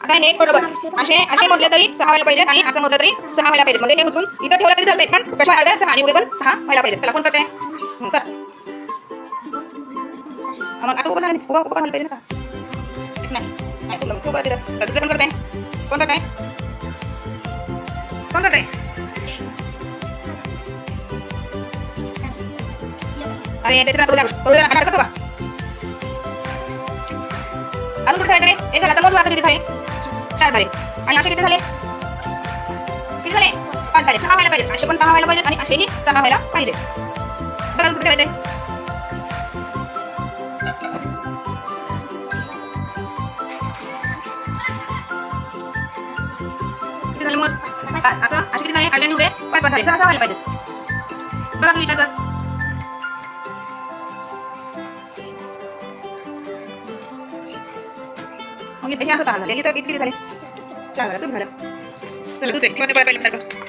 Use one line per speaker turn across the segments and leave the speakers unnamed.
आता हे बरोबर असे असे मोजले तरी 6 व्हायला पाहिजे आणि असं मोजलं तरी 6 व्हायला पाहिजे. म्हणजे हे उचलून इथं ठेवलं तरी चालतंय, पण कशा अर्ध्या 6 आणि उभे पण 6 व्हायला पाहिजे. त्याला कोण करते? कर. मग असं उभं राहिलं उभं राहिलं पाहिजे ना. नाही तुला उभं तिथं दुसरं कोण करते? कोण करते? कोण करते? अरे त्याच्या पुढे अडकतो का? अजून कुठे ठेवायचं रे? एक झाला तर मोज असं किती झाले? 4 झाले. आणि असे किती झाले? किती झाले? 5 झाले. 6 व्हायला पाहिजे. असे पण 6 व्हायला पाहिजे आणि असेही 6 व्हायला पाहिजे. बघा कुठे ठेवायचे? किती झाले मोज? असं असे किती झाले? आणि उभे 5 झाले. 6 व्हायला पाहिजे. बघा तुम्ही विचार कर. मग हे असं 6 झाले. इथं किती झाले? 4 झाले. तुम्ही झालं. चला दुसरे किंवा ते पहिले विचार कर.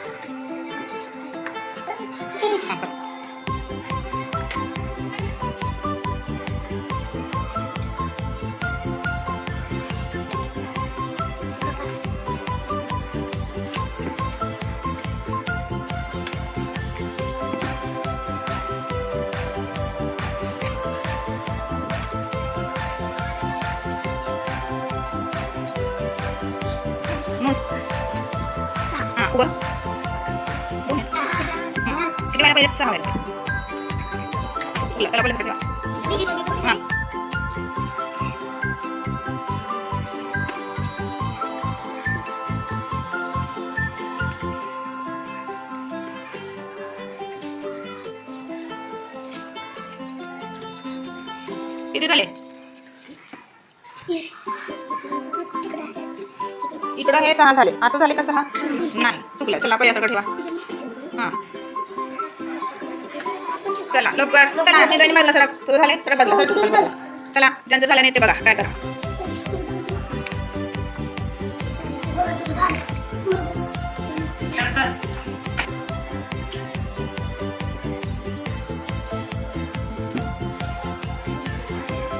उभं किती व्हायला पाहिजे? 6 व्हायला पाहिजे. त्याला पहिले ठेवा. हां किती झाले? इकडं हे 6 झाले. असं झाले का 6? नाही चुकलं. चला पहिल्या सगळं ठेवा. हां चला लवकर चला. निघाली बाजूला सडक. तुझं झाले सडक बाजूला सडक. चला ज्यांचं झालं नाही ते बघा काय करा.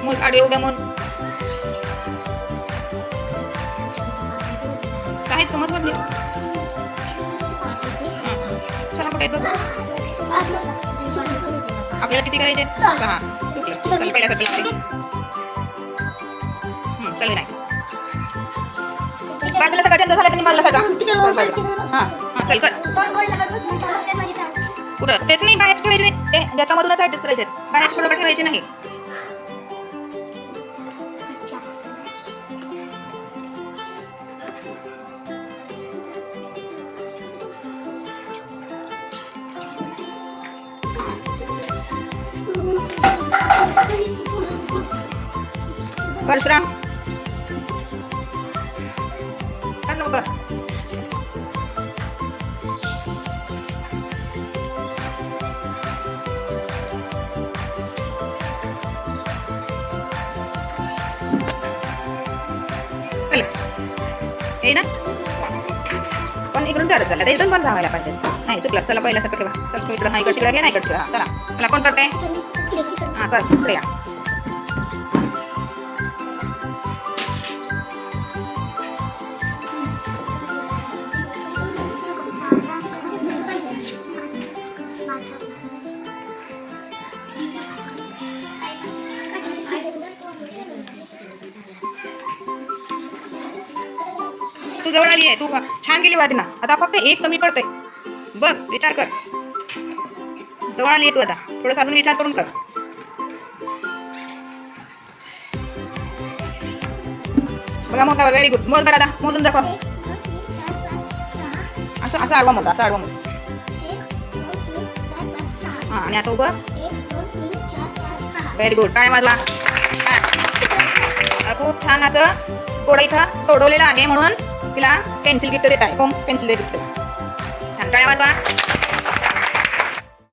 मोज आडवे उभ्या मोज. आहेत समज बघ. चला कुठे बघ. आपल्याला किती करायचे? 6. चल पहिल्यासाठी लागते. चल नाही बाजूला सगळं ज्यांचं झालं त्यांनी बाजूला सगळं. हां चल कर. कुठं तेच नाही बाहेर ठेवायचे ते ज्याच्यामधूनच ऍडजस्ट करायचे. बाहेर थोडं ठेवायचे नाही. परशुराम कर लवकर. हे ना पण इकडून तरच झालं. इथून पण जावायला पाहिजे. नाही चुकलं. चला पहिल्यासारखं ठेवा. चल तू इकडं नाही इकडे घे नाही इकडे ठेवा. चला मला कोण करते? हां कर इकडे या. तू जवळ आली आहे. तू छान गेली वादी ना. आता फक्त एक कमी पडतंय. बघ विचार कर. जवळ आली आहे तू. आता थोडंसं अजून विचार करून कर. बघा मोजावर. Very good. मोज बरं आता मोजून दाखव. असं असं आडवा मोजा. असं आडवा मोजा. हां आणि असं उभं. Very good. टाळ्या वाजवा. खूप छान असं कोडं इथं सोडवलेलं आहे म्हणून तिला पेन्सिल गिफ्ट देत आहे. कोण पेन्सिल गिफ्ट. टाळ्या वाजवा.